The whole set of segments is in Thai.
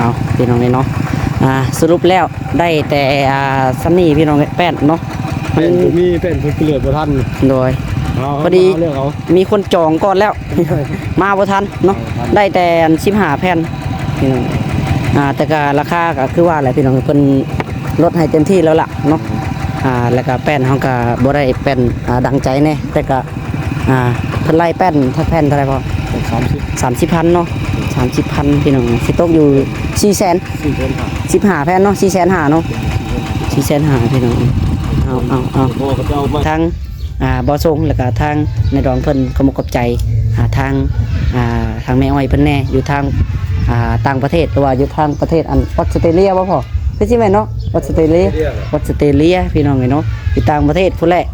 เอาพี่น้องเลยเนาะสรุปแล้วได้แต่ซันนี่พี่น้องแป้นเนาะมันมีเป็นเลือดบ่ทันโดยพอดีมีคนจองก่อนแล้ว มาบ่ทันเนาะได้แต่15แผ่นพี่น้องแต่ก็ราคาก็คือว่าอะไรพี่น้องเพิ่นลดให้เต็มที่แล้วล่ะเนาะแล้วก็แป้นเฮาก็บ่ได้แป้นดังใจแน่แต่ก็เพิ่นไล่แป้นถ้าแป้นเท่าไหร่พอ30,000เนาะ30,000พี่น้องสิตกอยู่400,000 15แผ่นเนาะ450,000เนาะ450,000พี่น้องเอาทางบ่ส่งแล้วก็ทางในดองเพิ่นขอมกบใจทางแม่อ้อยเพิ่นแน่อยู่ทางต่างประเทศหรือว่าอยู่ทางประเทศออสเตรเลียบ่พอคือสิแม่นเนาะออสเตรเลียพี่น้องเนาะอยู่ต่างประเทศพุ่นแหละ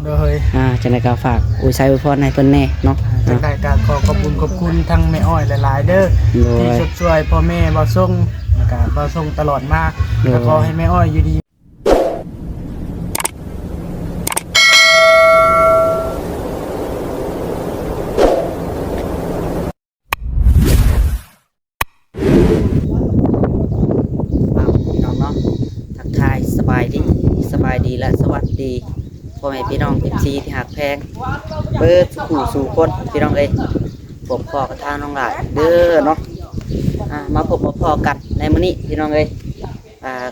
จังได๋ก็ฝากอวยชัยอวยพรให้เพิ่นแน่เนาะจังได๋ก็ขอบคุณทั้งแม่อ้อยหลายๆเด้อที่ช่วยพ่อแม่บ่ส่งแล้วก็บ่ส่งตลอดมาก็ขอให้แม่อ้อยอยู่ดีสบายดีและสวัสดีพ่อแม่พี่น้องFCที่หักแพงเบิดสู่คนพี่น้องเอ้ยผมพ่อกับทางน้องหลายเด้อเนาะมาพบมาพอกันในมื้อนี้พี่น้องเอ้ย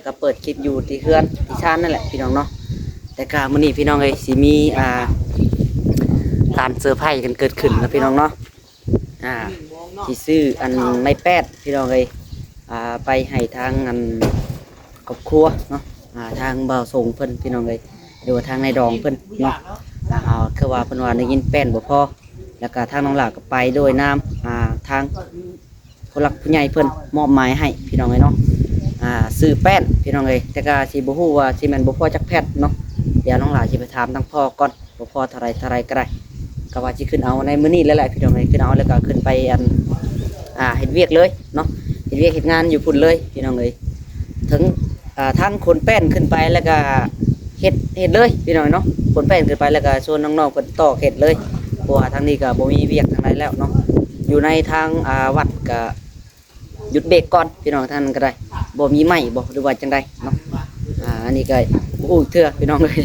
ก็เปิดคลิปอยู่ที่เฮือนที่ชานนั่นแหละพี่น้องเนาะแต่ก็มื้อนี้พี่น้องเอ้ยสิมีการเซอร์ไพรส์กันเกิดขึ้นนะพี่น้องเนาะที่ซื้ออันไม่แป้ดพี่น้องเอ้ยไปให้ทางอันครอบครัวเนาะทางบ่าวส่งเพิ่นพี่น้องเลยหรือว่าทางในดองเพิ่นเนาะคือว่าเพิ่นว่าได้ยินแป้นบ่พอแล้วก็ทางน้องหลาก็ไปโดยน้ำทางผู้หลักผู้ใหญ่เพิ่นมอบหมายให้พี่น้องเลยเนาะซื้อแป้นพี่น้องเลยแต่ก็สิบ่ฮู้ว่าสิแม่นบ่พอจักแผ่นเนาะเดี๋ยวน้องหลาสิไปถามทางพ่อก่อนบ่พอเท่าไรก็ได้ก็ว่าสิขึ้นเอาในมื้อนี้แล้วแหละพี่น้องเลยขึ้นเอาแล้วก็ขึ้นไปเฮ็ดเวียกเลยเนาะเฮ็ดเวียกเฮ็ดงานอยู่พุ่นเลยพี่น้องเลยถึงทางขนแป้นขึ้นไปแล้วก็เห็ดเลยพี่น้องเนาะขนแป้นขึ้นไปแล้วก็ชวนน้องๆกันต่อเห็ดเลยเพราะว่าทางนี้ก็บ่มีเวียกทางไหนแล้วเนาะอยู่ในทางวัดก็หยุดเบรกก่อนพี่น้องท่านก็ได้บ่มีไม้บ่หรือว่าจังไดเนาะอันนี้ก็ฮู้เถื่อพี่น้องเลย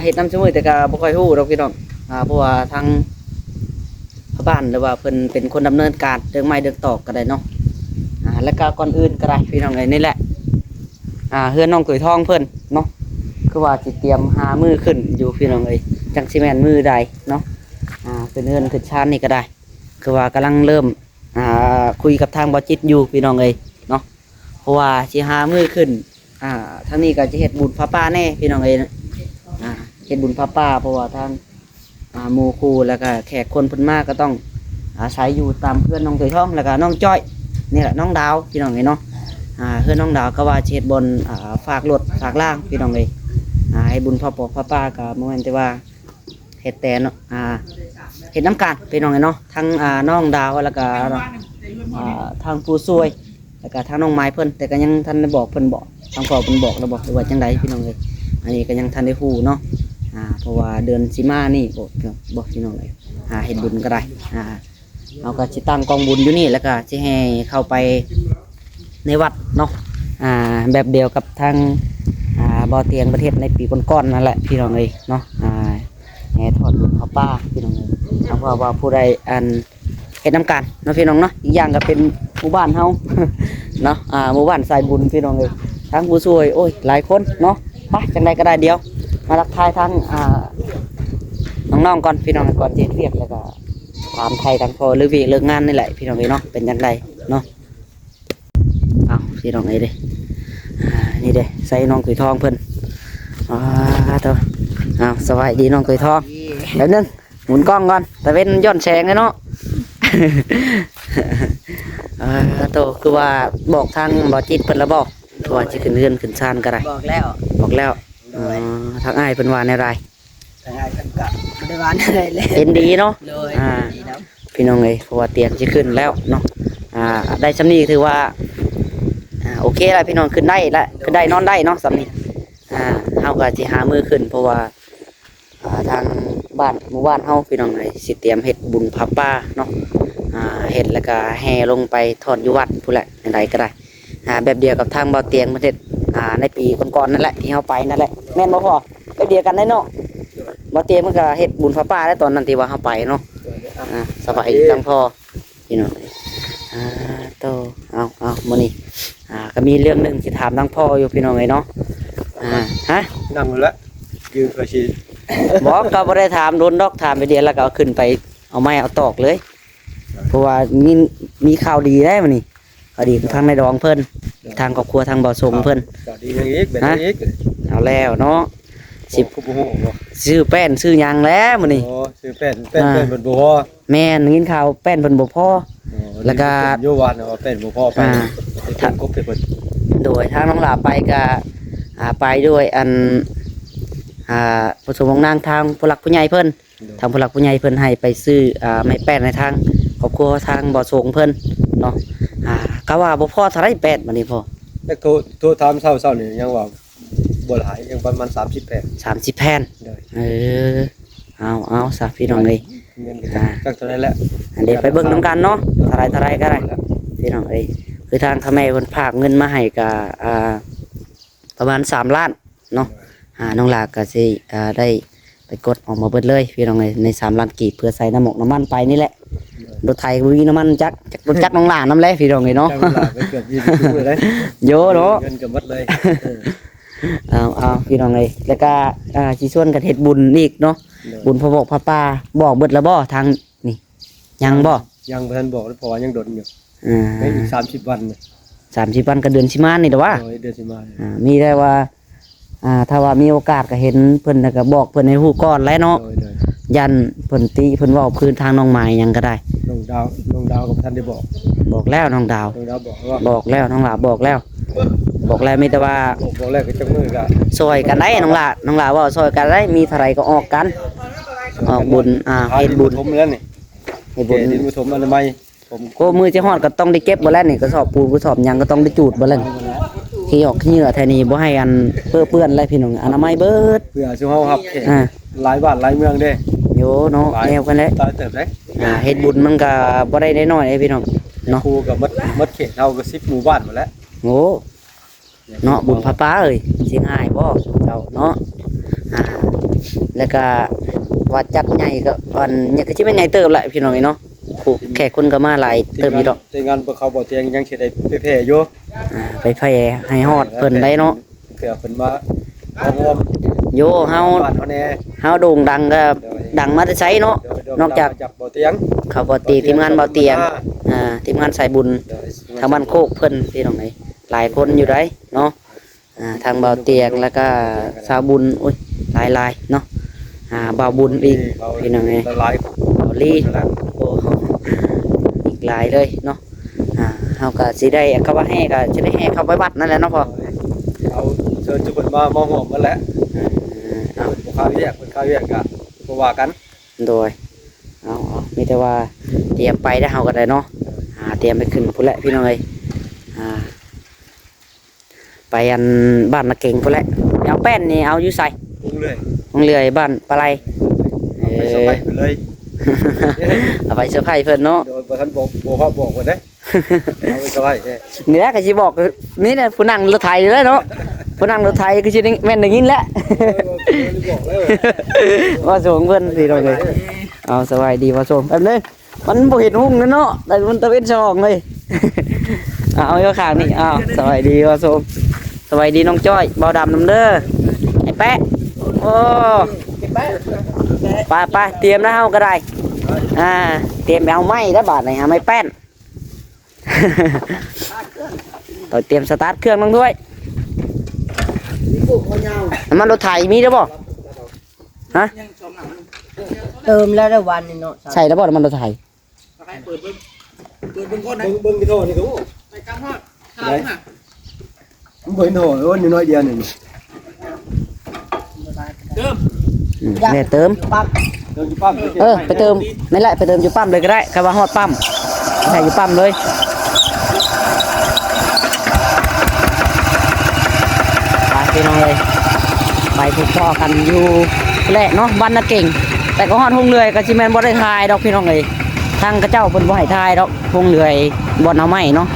เฮ็ดน้ำชั่วโมงแต่ก็บ่ค่อยฮู้ดอกพี่น้องเพราะว่าทางบ้านหรือว่าเพิ่นเป็นคนดำเนินการเรื่องไม้เรื่องตอกก็ได้เนาะแล้วก็ก่อนอื่นก็ได้พี่น้องเลยนี่แหละเฮือนน้องตุ๋ยทองเพิ่นเนาะคือว่าสิเตรียมหามือขึ้นอยู่พี่น้องเอ้ยจังสิแม่นมือใดเนาะเป็นเฮือนขึ้นชานนี่ก็ได้คือว่ากำลังเริ่มคุยกับทางบ่จิตอยู่พี่น้องเอ้ยเนาะเพราะว่าสิหามือขึ้นทางนี้ก็จะเฮ็ดบุญพระป่าแน่พี่น้องเอ้ยเฮ็ดบุญพระป่าเพราะว่าทางหมู่ครูแล้วก็แขกคนเพิ่นมาก็ต้องอาศัยอยู่ตามเพื่อนน้องตุ๋ยทองแล้วก็น้องจ้อยนี่แหละน้องดาวพี่น้องเอ้ยเนาะเพื่อนน้องดาวก็ว่าเช็ดบนฝากรถฝากล่างพี่น้องเลยให้บุญพ่อปอกพ่อป้ากับโมเมนต์ที่ว่าเห็ดแต่เนาะเห็ดน้ำกันพี่น้องเลยเนาะทั้งน้องดาวแล้วก็ทางผู้ช่วยแล้วก็ทางน้องไม้เพิ่นแต่ก็ยังท่านได้บอกเพิ่นบอกทางพ่อเพิ่นบอกเราบอกว่าจังไดพี่น้องเลยอันนี้ก็ยังท่านได้ฮู้เนาะเพราะว่าเดือนสิมานี่บอกพี่น้องเลยเห็ดบุญก็ได้เราก็จิตั้งกองบุญอยู่นี่แล้วก็จะให้เข้าไปในวัดเนาะแบบเดียวกับทางบ่อเตียงประเทศในปีก่อนๆนั่นแหละพี่น้องเลยเนาะแห่ทอดบุญพระป่าพี่น้องเลยเพราะว่าผู้ใดเฮ็ดน้ำกันเนาะพี่น้องเนาะอีกอย่างก็เป็นหมู่บ้านเฮา เนาะหมู่บ้านสายบุญพี่น้องเลยทั้งผู้ช่วยโอ้ยหลายคนเนาะไปจังใดก็ได้เดียวมาทักทายทั้งน้องๆก่อนพี่น้องก่อนเจ็ดเรียกแล้วก็ถามไทยทางพอหรือวีเลิกงานนี่แหละพี่น้องเลยเนาะเป็นยังไงเนาะพี่น้องไอ้เด้นี่เด้ใส่น้องตุ๋ยทองเพิ่นตัวสวัสดีน้องตุ๋ยทองเดี๋ยวนึงหมุนกล้องก่อนแต่เป็นย้อนแสงเลยเนาะ ตัวคือว่าบอกทางบ่จิตเพิ่นแล้วบอกว่าจะขึ้นเรือนขึ้นชานก็ได้บอกแล้วทางอ้ายเพิ่นว่าในไรทางอ้ายเพิ่นก็บ่ได้ว่าอะไรเลยเป็นดีเนาะพี่น้องเอ้ยเพราะว่าเตียงจะขึ้นแล้วเนาะได้ชำนี้ถือว่าโอเคแล้วพี่น้องขึ้นได้แล้วขึ้นได้นอนได้เนาะสำนี้เฮาก็สิหามือขึ้นเพราะว่าทางบ้านหมู่บ้านเฮาพี่น้องเลยสิเตรียมเฮ็ดบุญพระป่าเนาะเฮ็ดแล้วก็แห่ลงไปทอดอยู่วัดพุ่นแหละใดก็ได้ แบบเดียวกับทางเบาเตียงประเทศในปีก่อนๆนั่นแหละที่เฮาไปนั่นแหละแม่นบ่พ่อแบบเดียวกันได้เนาะเบาเตียงมันก็เฮ็ดบุญพระป่าได้ตอนนั้นที่ว่าเฮาไปเนาะสบายดีทั้งพ่อพี่น้องโตเอามื้อนี้ก็มีเรื่องหนึงสิถามทั้งพ่ออยู่พี่น้องเอ้ยเนาะฮะ นั่งอยู่แล้วยืนกระชี บอกก็บ่ได้ถามโดนดอกถามไปเดียวแล้วก็เอาขึ้นไปเอาไม้เอาตอกเลยเพราะว่ามีข่าวดีได้มื้อนี้ข่าวดีทางในดองเพิ่นทางครอบครัวทางบ่าวสงเพิ่น สวัสดียังอีกเป็นยังอีก เอาแล้วเนาะ สิบกูบ่ฮู้บ่ ซื้อแป้นซื้อหยังแล้วมื้อนี้ โอ้ซื้อเป็นเป็นบ่พอ แม่นยินข่าวแป้นเพิ่นบ่พอ แล้วก็ อยู่วันว่าเป็นบ่พอไปถ้ากบไปเพิ่น โดยทางน้องหลาไปก็ไปด้วยอันผู้สมของนางทางผู้หลักผู้ใหญ่เพิ่นทางผู้หลักผู้ใหญ่เพิ่นให้ไปซื้อไม้แป้นในทางครอบครัวทางบ่อสงเพิ่นเนาะก็ว่าบ่พอเท่าไรแป้นบัดนี้พอ แล้วโทรถามเช้าๆนี่ยังว่าบ่หลายยังประมาณ30แผ่น 30แผ่น เด้อ เอาซะพี่น้องเอ้ย เงินก็จักเท่านั้นแหละ อันเดี๋ยวไปเบิ่งนํกันเนาะเท่าไรก็ได้พี่น้องเอ้ยคือทางพ่อแม่เพิ่นฝากเงินมาให้ก็ประมาณ3ล้านเนาะน้องหลาก็สิได้ไปกดออกมาเบิดเลยพี่น้องเอ้ยใน3ล้านกีบเพื่อใส่น้ำหมกน้ำมันไปนี่แหละรถไถบ่มีน้ำมันจักรถจักรน้องหลาน้ำแลพี่น้องเอ้ยเนาะ จังหวะไปเกือบ20เลย โยเนาะ เงินก็หมดเลย เอาพี่น้องเอ้ยแล้วก็สิชวนกันเฮ็ดบุญอีกเนาะบุญพระบอกพระป่าบอกเบิดแล้วบ่ทางนี่ยังบ่ ยังบ่ทันบอกเพราะว่ายังดนอยู่ อ่า อีก30วันน่ะ 30วันก็เดือนสิมานี่เด้อว่า โอ้ยเดือนสิมา มีได้ว่าถ้าว่ามีโอกาสก็เห็นเพิ่นแล้วก็บอกเพิ่นให้ฮู้ก่อนแล้วเนาะ โดย ยันเพิ่นตีเพิ่นเว้าพื้นทางน้องไม้หยังก็ได้ น้องดาวกับท่านได้บอก บอกแล้วน้องดาว น้องดาวบอกว่า บอกแล้วน้องหลาบอกแล้วมีแต่ว่า บอกแล้วก็จังมือก็ ซอยกันได้น้องหลาว่าซอยกันได้มีเท่าไหร่ก็ออกกันออกบุญเฮ็ดบุญ ทมแล้วนี่ เฮ็ดบุญ ดินผสมอนามัยผม ก็มือจะฮอดก็ต้องได้เก็บบ่แล้วนี่กระสอบปูนกระสอบหยังก็ต้องได้จูดบ่แล้วขี้ออกขี้เหงื่อแท้นี้บ่ให้อันเปื้อนอะไรพี่น้องอนามัยเบิด เพื่อสิเฮาครับ อ่า หลายบ้านหลายเมืองเด้ โยเนาะแนวกันแหละ ตายเติบได้ เฮ็ดบุญมันก็บ่ได้น้อยๆเด้พี่น้องเนาะ ครูก็มัดเขตเฮาก็10หมู่บ้านหมดแล้ว โอ้เนาะบุญพระป้าเอ้ยสิง่ายบ่เจ้าเนาะแล้วก็ว่าจัดใหญ่ก็อันเนี่ยก็สิแม่นใหญ่เติบแหละพี่น้องเนาะผู้แขกคนก็มาหลายเติบอยู่ดอก แต่งานบ่เข้าบ่เตียงยังสิได้ไปแผ่อยู่ ไปแผ่ให้ฮอดเพิ่นได้เนาะ เผื่อเพิ่นมาเอางอม โยเฮา บ้านเฮาแน่ โด่งดังก็ดังมาแต่ไสเนาะ นอกจาก จับบ่เตียง เขาบ่ตีทีมงานเบาเตียงทีมงานสายบุญทางบ้านโคกเพิ่นพี่น้องหลายคนอยู่ได้เนาะทางเบาเตียงแล้วก็สาวบุญโอ้ยหลายเนาะเบาบุญอีกพี่น้อง หลาย เบาลีโอ้อีกหลายเลยเนาะเฮาก็สิได้เข้าว่าแห่ก็สิได้แห่เข้าไปวัดนั่นแหละเนาะพ่อ เอาเชิญทุกคนมาห่วมกันแหละบ่ค่าเรียกเพิ่นค่าเรียกก็บ่ว่ากัน โดยเอามีแต่ว่าเตรียมไปได้เฮาก็ได้เนาะเตรียมไปขึ้นพุ่นแหละพี่น้องเอ้ยไปอันบ้านนาเก่งพุ่นแหละเอาแป้นนี่เอาอยู่ใส่ พุ่งเลย ของเรือบ้านปลาไหล ไปสบายไปเลย เอาไปเซอร์ไพรส์เพิ่นเนาะ โดยบ่ทันบอกว่าเด้เอาไปสบายแท้ นี่แหละก็สิบอกนี่แหละผู้นั่งรถไถอยู่แล้วเนาะผู้นั่งรถไถก็สิได้แม่นได้ยินแล้ว บอกแล้ว ว่าส่งเพิ่นพี่น้องเอ้ยเอาสบายดีว่าส่งแป๊บนึงมันบ่เห็นหุ่งเนาะแต่มันตะเวนช่องเลย เอาอยู่ข้างนี่สบายดีว่าส่งสบายดีน้องจ้อยเบาดำน้ำเด้อไอ้แปะโอ้ไปเตรียมนะเฮาก็ได้เตรียมเอาไม้แล้วบาดนี่หาไม้แป้น ต่อเตรียมสตาร์ทเครื่องต้องด้วยน้ำมันรถไถมีแล้วบ่ฮะ เติมแล้วได้วันนี่เนาะ ใช่แล้วบ่น้ำมันรถไถ เปิดเบิ่งก่อนนะ เบิ่งกี่โทษนี่ก็ ไปกลางฮอดข้างน่ะ ผมเห็นโทษว่าน้อยเดียวนี่ เติม เนี่ยเติม ปั๊บ เดินอยู่ปั๊ม ไปเติมไม่ละไปเติมอยู่ปั๊มเลยก็ได้คำว่าฮอดปั๊มใช่อยู่ปั๊มเลยไปพี่น้องเลยไปพบพ่อกันอยู่แหละเนาะบ้านนาเก่ง แต่ก็ฮอดหงเรือยก็จิแมนบ่ได้ทายดอกพี่น้องเลยทางกระเจ้าเพิ่นบ่ให้ทายดอกหงเรือยบ่เอาไม้เนาะ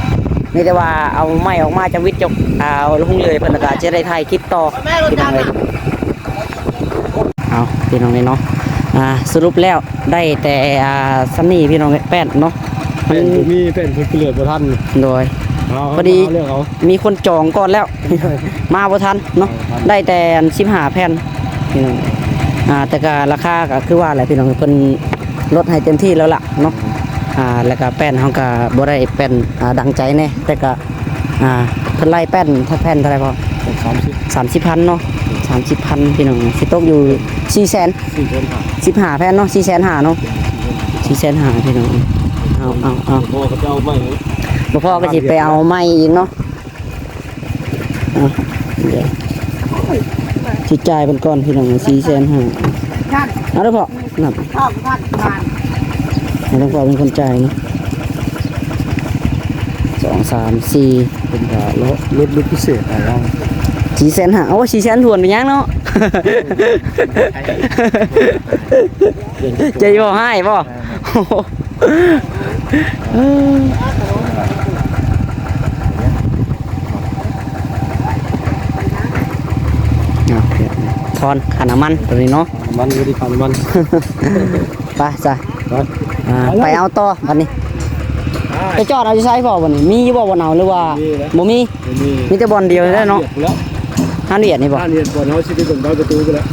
นี่แต่ว่าเอาไม้ออกมาจะวิทย์จกเอาลงเลยเพิ่นก็จะได้ถ่ายคลิปต่อพี่น้องเลยเอาพี่น้องเลยเนาะสรุปแล้วได้แต่ซันนี่พี่น้องแป้นเนาะมัน มีเป็นเลือดบ่ทัน โดย พอดี มีคนจองก่อนแล้ว มาบ่ทันเนาะได้แต่15แผ่นพี่น้องแต่ก็ราคาก็คือว่าอะไรพี่น้องเพิ่นลดให้เต็มที่แล้วล่ะเนาะแล้วก็แป้นเฮาก็บ่ได้แป้นดังใจแน่แต่ก็เพิ่นไล่แป้นถ้าแป้นเท่าไหร่พอ30,000เนาะ30,000พี่น้องสิตกอยู่400,000 15แผ่นเนาะ450,000เนาะ450,000พี่น้องเอา พ่อเขาจะเอาไม้ บ่พอก็สิไปเอาไม้อีกเนาะเดี๋ยวสิจ่ายเป็นก้อนพี่น้อง450,000เอาเด้อพ่อนับ ชอบท่านทาน ให้ต้องพ่อเป็นคนจ่ายเนาะ2 3 4 เป็นกะรถพิเศษอะไรบ้าง 450,000เอาว่า400,000ทวนไปยังเนาะ จะบ่ให้บ่ทอนค่าน้ำมันตัวนี้เนาะ มันไม่ได้ทำมัน ไปจ้ะไปเอาต่อวันนี้ไปจอดเอาจะใช้บ่วันนี้มีอยู่บ่บนเอาหรือว่าบ่มีมีแต่บอลเดียวได้เนาะห้าเหรียญนี่บ่ ห้าเหรียญบอลเขาชิดตรงด้านประตูไปแล้ว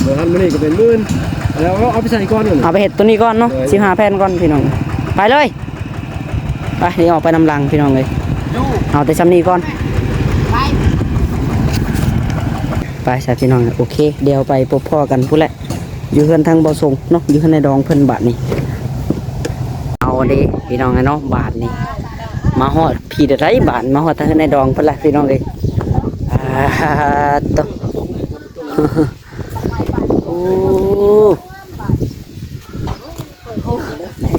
บอลมันนี่ก็เป็นมื่นแล้วเอาไปใส่ก้อนหนึ่ง เอาไปเห็ดตัวนี้ก่อนเนาะ15แผ่นก่อนพี่น้องไปเลยไปนี่ออกไปนำลังพี่น้องเลยเอาแต่ซ้ำนี้ก่อนไปใช่พี่น้องโอเคเดี๋ยวไปพบพ่อกันพูดแหละอยู่เพื่อนทางบ่อส่งเนาะอยู่เพื่อนในดองเพิ่นบาทนี่เอาดิพี่น้องเนาะบาทนี่มาฮอดพี่ได้ไรบาทมาฮอดทางในดองเพิ่นละพี่น้องเลยตโอ้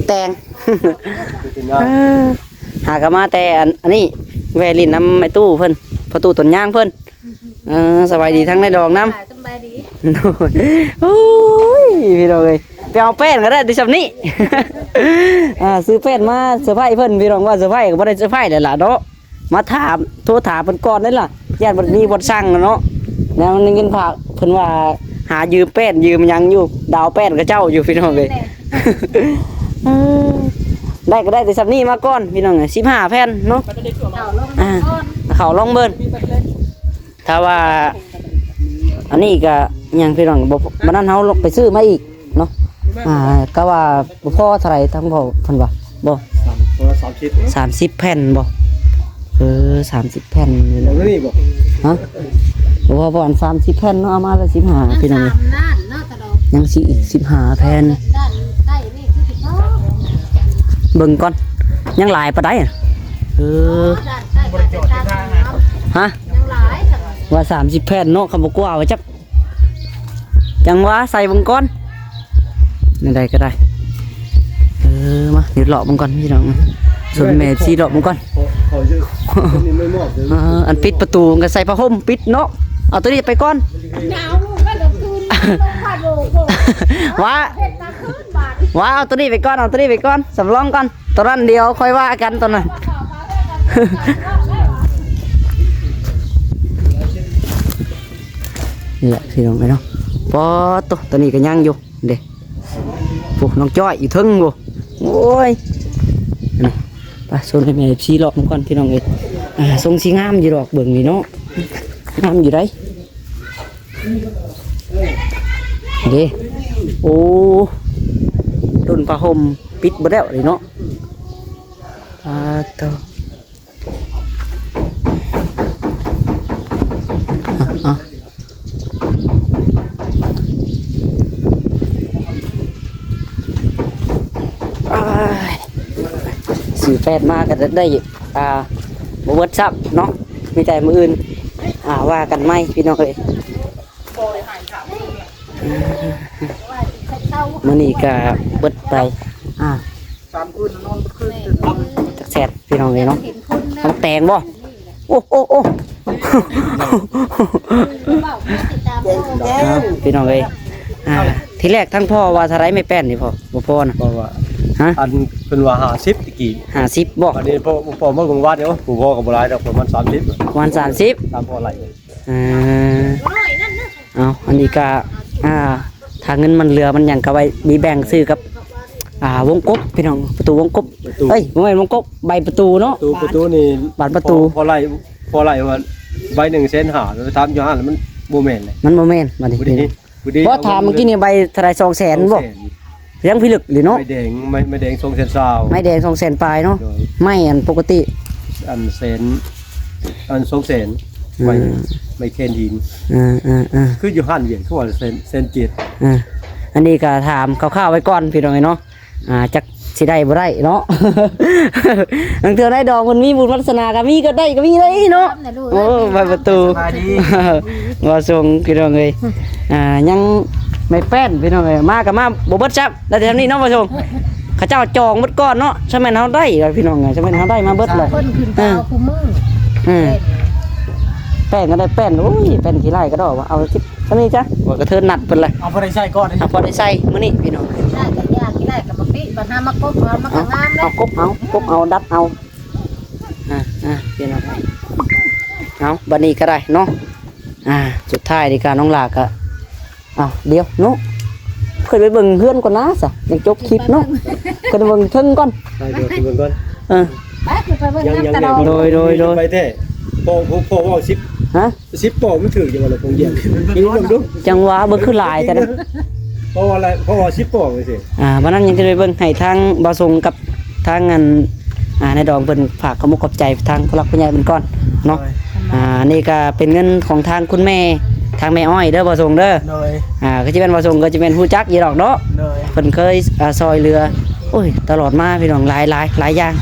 แตง หากมาแต่อันนี้แวลินน้ำไม้ตู้เพิ่นประตูต้นย่างเพิ่นสบายดีทั้งในดองน้ำ สบายดี โอ้ยพี่น้องเลยไปเอาแป้นก็ได้ดิฉันนี่ ซื้อแป้นมาเซอร์ไพรส์เพิ่นพี่น้องว่าเซอร์ไพรส์ก็บ่ได้เซอร์ไพรส์เลยล่ะเนาะมาถามโทรถามเพิ่นก่อนได้ล่ะญาติบ่มีบ่สั่งเนาะแล้วนึงเงินฝากเพิ่นว่าหายืมแป้นยืมหยังอยู่ดาวแป้นกับเจ้าอยู่พี่น้องเลย ได้ก็ได้แต่ซับนี่มาก่อนพี่น้อง15แผ่นเนาะเขาลองเบิ่นถ้าว่าอันนี้ก็ยังพี่น้องบ่มันนั้นเฮาลงไปซื้อมาอีกเนาะก็ว่าบ่พอเท่าไหร่ทั้งบ่เพิ่นว่าบ่30แผ่นบ่30แผ่น แล้วนี่บอก ฮะบ่พอบ่อัน30แผ่นเนาะเอามาละ15พี่น้อง ด้านเนาะตลอด ยังสิอีก15แผ่น ด้านใต้นี่คือสิเนาะ เบิ่งก่อนยังหลายปานใดด้านใต้ก็จะตามเนาะ ฮะ ยังหลายจัง ว่า30แผ่นเนาะคำบ่กว่าว่าจักจังว่าใส่เบิ่งก่อนนี่ได้ก็ได้มาเดี๋ยวเลาะเบิ่งก่อนพี่น้องส่วนแม่สิเลาะเบิ่งก่อน เขาจะนี่ไม่มอบเลย อันปิดประตูก็ใส่ผ้าห่มปิดเนาะเอาตัวนี้ไปก่อน หนาวก็เดือดคืนลงผ่านโลก ว่า เฮ็ดตาขึ้นบาด ว่าเอาตัวนี้ไปก่อนเอาตัวนี้ไปก่อนสำรองก่อนตอนนั้นเดียวค่อยว่ากันตอนนั้น นี่แหละพี่น้องเนาะปอตัวนี้ก็ยังอยู่เด้พวกน้องจ้อยอยู่ทึ่งบ่โอ้ยนี่ไปส่วนให้แม่ชี้เลาะมันก่อนพี่น้องเอ้ยทรงสีงามอยู่ดอกเบิ่งนี่เนาะงามอยู่ได้เด้โอ้ต้นผ้าห่มปิดบ่แล้วเลยเนาะต่อสื่อแฟนมากก็จะได้บวชซับเนาะมีแต่มืออื่นว่ากันไหมพี่น้องเลยมื้อนี้ก็เบิดไป3คืนนอนคืน จักแซ่บพี่น้องเลยเนาะต้องแต่งบ่โอ้โอ้โอ้พี่น้องเลยทีแรกทั้งพ่อว่าทลายไม่แป้นนี่พ่อบ่พ่อนะ บอกว่า ฮะ อันเป็นว่า50ตะกี้ 50บ่ อันนี้พอเมื่อกลางวันเดี๋ยวผู้พ่อก็บ่หลายดอกประมาณ30 วัน30 ตามพอไหล เอาอันนี้ก็ถ้าเงินมันเหลือมันหยังก็ไว้มีแบ่งซื้อกับวงกบพี่น้องประตูวงกบเอ้ยบ่แม่นวงกบใบประตูเนาะ ประตูนี่ บานประตู พอไหลว่าใบ1เซนหาแล้วถามอยู่หั่นแล้วมันบ่แม่นเลย มันบ่แม่นบัดนี้ บ่ดี บ่ถามเมื่อกี้นี่ใบเท่าไหร่200,000บ่ยังพิลึกหรือเนาะ ไม่แดงไม่แดง2เซนซาว ไม้แดง200,000ปลายเนาะไม่อันปกติ อันเซนอัน2เซนไม่เคนหินคืออยู่หั่นเหรียญเขาว่าเซน7 อันนี้ก็ถามคร่าวๆไว้ก่อนพี่น้องเนาะจักสิได้บ่ได้เนาะ บางเทื่อได้ดอกมันมีบุญวาสนาก็มีก็ได้ก็มีได้เนาะโอ้ใบประตู สบายดี ว่าส่งพี่น้องเอ้ยยังไม่แป้นพี่น้องเอ้ยมาก็มาบ่เบิดซับแล้วแต่นี้เนาะว่าส่งเขาเจ้าจองหมดก่อนเนาะใช่แม่นเฮาได้พี่น้องเอ้ยใช่แม่นเฮาได้มาเบิดเลย คนขึ้นเตาคู่มือ แป้นก็ได้แป้นโอ้ยแป้นขี้ไล่ก็ดอกว่าเอาทิปซะนี่จ้ะว่ากระเทินนัดเพิ่นเลย เอาพอได้ใช้ก่อน เอาพอได้ใส่มื้อนี้พี่น้อง ได้ก็ยากที่ได้ก็บ่ติบัดหามากบเอามาก็งามเด้ เอากบเอาดัดเอาพี่น้องเอาบัดนี้ก็ได้เนาะสุดท้ายดีการน้องหลาก็เดี๋ยวเนาะเพิ่นไปเบิ่งเฮือนก่อนนะซะยังจบคลิปเนาะเพิ่นไปเบิ่งเทิงก่อน ใช่เดี๋ยวถึงก่อน ไปคือไปเบิ่ง ยัง น้ำตลอด โดย ไปแท้พอว่า10 ฮะ 10ปอกมันถืออยู่ว่าเราคงเยี่ยมนี่ลองดู จังหวะเบิ่งคือหลายแต่นะ เพราะว่าอะไรเพราะว่า10ปอกจังซี่ วันนั้นยังจะไปเบิ่งให้ทางบ่าวทรงกับทางงานในดองเพิ่นฝากขอบใจทางผู้หลักผู้ใหญ่เพิ่นก่อนเนาะนี่ก็เป็นเงินของทางคุณแม่ทางแม่อ้อยเด้อบ่าวทรงเด้อ โดย ก็สิเป็นบ่าวทรงก็จะเป็นฮู้จักอยู่ดอกเนาะ โดย เพิ่นเคยซอยเรือโอ้ยตลอดมาพี่น้องหลายอย่าง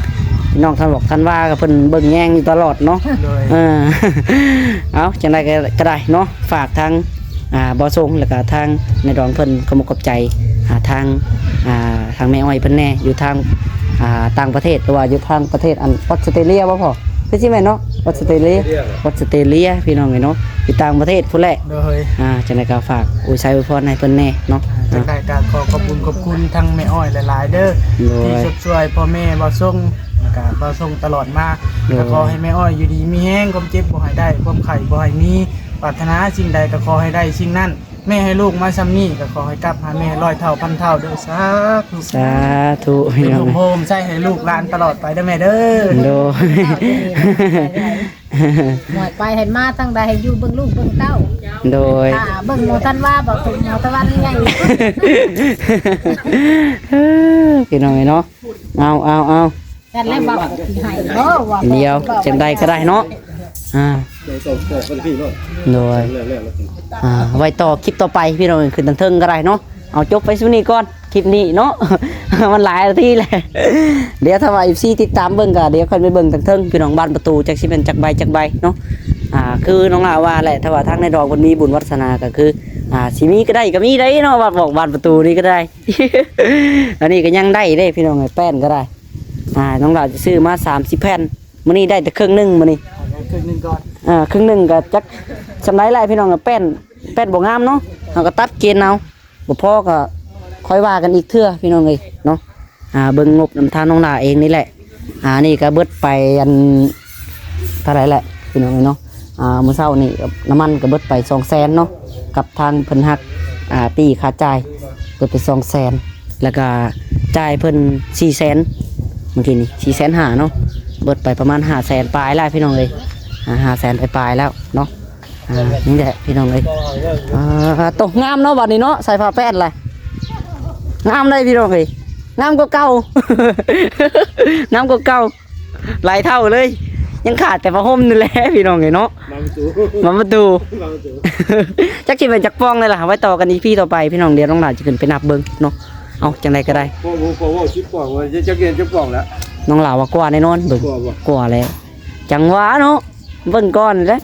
พี่น้องท่านบอกท่านว่าก็เพิ่นเบิ่งแยงอยู่ตลอดเนาะ โดย เอาจังไดก็ได้เนาะฝากทางบ่าวทรงแล้วก็ทางในดองเพิ่นขอบใจทางแม่อ้อยเพิ่นแน่อยู่ทางต่างประเทศหรือว่าอยู่ทางประเทศอันออสเตรเลียบ่พอคือสิแม่นเนาะออสเตรเลียพี่น้องเนาะอยู่ต่างประเทศพุ่นแหละ โดย จังได๋ก็ฝากอวยชัยอวยพรให้เพิ่นแน่เนาะ จากได้การขอบคุณทั้งแม่อ้อยหลายๆเด้อที่ช่วยพ่อแม่บ่ส่งแล้วก็บ่ส่งตลอดมาก็ขอให้แม่อ้อยอยู่ดีมีแห้งความเจ็บบ่ให้ได้ความไข้บ่ให้มีปรารถนาสิ่งใดก็ขอให้ได้สิ่งนั้นแม่ให้ลูกมาซ้ำนี้ก็ขอให้กลับหาแม่100 เท่าพันเท่าเด้อสาธุ สาธุ เป็ พี่ น น้อง โฮมใช้ให้ลูกหลานตลอดไปเด้อแม่เด้อ โดย หมดไปให้มาตั้งใดให้อยู่เบิ่งลูกเบิ่งเต้า โดย เบิ่งหมอท่านว่าบ่ถึงหมอตะวันใหญ่ พี่น้องเนาะเอา กันแล้วบอกสิให้บ่ว่า เดียวจังใดก็ได้เนาะ2ปอกกันพี่เนาะ โดย แล้ว ไว้ต่อคลิปต่อไปพี่น้องขึ้นทางเทิงก็ได้เนาะเอาจบไปซุนี่ก่อนคลิปนี้เนาะ มันหลายนาทีแหละเดี๋ยวถ้าว่า FC ติดตามเบิ่งก็เดี๋ยวค่อยไปเบิ่งทางเทิงพี่น้องบ้านประตูจักสิเป็นจักใบเนาะคือน้องลาว่าแหละถ้าว่าทางในดอกมันมีบุญวัฒนาก็คือสิมีก็ได้ก็มีได้เนาะว่าบอกบ้านประตูนี่ก็ได้ อันนี้ก็ยังได้เด้พี่น้องไอ้แป้นก็ได้น้องลาจะซื้อมา30แผ่นมื้อนี้ได้แต่ครึ่งนึงมื้อนี้ ครึ่งนึงก่อน ครึ่งหนึ่งก็จักสำไรไรพี่น้องกับแป้นบ่งามเนาะเราก็ตัดเกณฑ์เอาบ่พอก็ค่อยว่ากันอีกเทื่อพี่น้องเลยเนาะเบิ่งงบนำทางน้องนาเองนี่แหละนี่ก็เบิดไปอันเท่าไหร่แหละพี่น้องเลยเนาะมื้อเช้านี่น้ำมันก็เบิดไป200,000เนาะกับทางเพิ่นฮักปีค่าจ่ายเบิดไป200,000แล้วก็จ่ายเพิ่น400,000เมื่อกี้นี่450,000เนาะเบิดไปประมาณ500,000ปลายแล้วพี่น้องเลย500,000ปลายแล้วเนาะนี่แหละพี่น้องเลยตกงามเนาะบัดนี้เนาะใส่ผ้าแป้นเลยงามเลยพี่น้องเลยงามกว่าเก่า งามกว่าเก่าหลายเท่าเลยยังขาดแต่ผ้าห่มนี่แหละพี่น้องเลยเนาะมาดู จักจิเป็นจักป้องเลยล่ะไว้ต่อกันอีพีต่อไปพี่น้องเดี๋ยวน้องหลานจะขึ้นไปนับเบิ้งเนาะเอาจังไรก็ได้ พอว่า10ปอกว่าจะเกิน10ปอกแล้ว น้องหลานว่ากว่าแน่นอนเบิ้งกว่าแล้วจังหวะเนาะเบิ้งก้อนแล้ว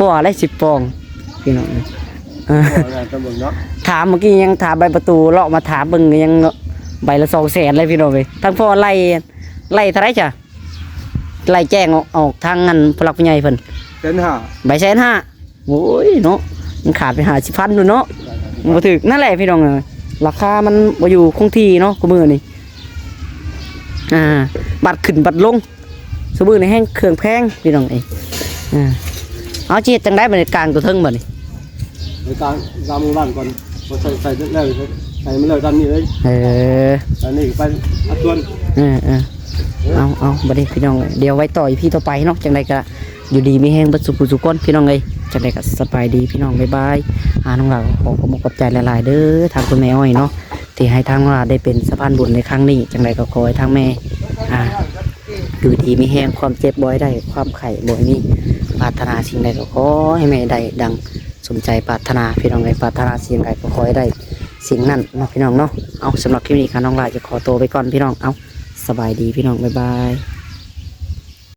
กว่าแล้ว10 ปองพี่น้องถามเมื่อกี้ยังถามใบประตูเลาะมาถามเบิ้งยังใบละ200,000เลยพี่น้องเลยทั้งพ่อไล่เท่าไรจ้ะไล่แจ้งออกทางงานพลักผู้ใหญ่เพิ่น 1,500,000 ใบ150,000โอ้ยเนาะมันขาดไป50,000นู่นเนาะบ่ถึกนั่นแหละพี่น้องราคามันบ่อยู่คงที่เนาะกูมื้อนี่ บัดขึ้นบัดลงสมือในแห้งเครื่องแพงพี่น้องเอ้ยเอาเจ็ดจังได้บรรยากาศตัวเทิงบ่นี่ ในการมือบ้านก่อนพอใส่แล้วใส่ไม่เลยตอนนี้เลยอันนี้ไปอัดส่วนเอาบัดนี้พี่น้องเดี๋ยวไว้ต่ออีพี่ต่อไปเนาะจังไดก็อยู่ดีมีแห้งบัดสุก้นพี่น้องเอ้ยจังไดก็สบายดีพี่น้องบ๊ายบายน้องหลาขอขอบใจหลายๆเด้อทางคุณแม่อ้อยเนาะที่ให้ทางเราได้เป็นสะพานบุญในครั้งนี้จังไรก็ขอให้ทางแม่อยู่ดีมีแห้งความเจ็บบ่อยได้ความไข่บ่อยนี้ปรารถนาสิ่งใดก็ขอให้แม่ได้ดังสมใจปรารถนาพี่น้องในปรารถนาสิ่งใดก็ขอให้ได้สิ่งนั้นเนาะพี่น้องเนาะเอาสำหรับคลิปนี้ค่ะน้องลาจะขอตัวไปก่อนพี่น้องเอาสบายดีพี่น้องบ๊ายบาย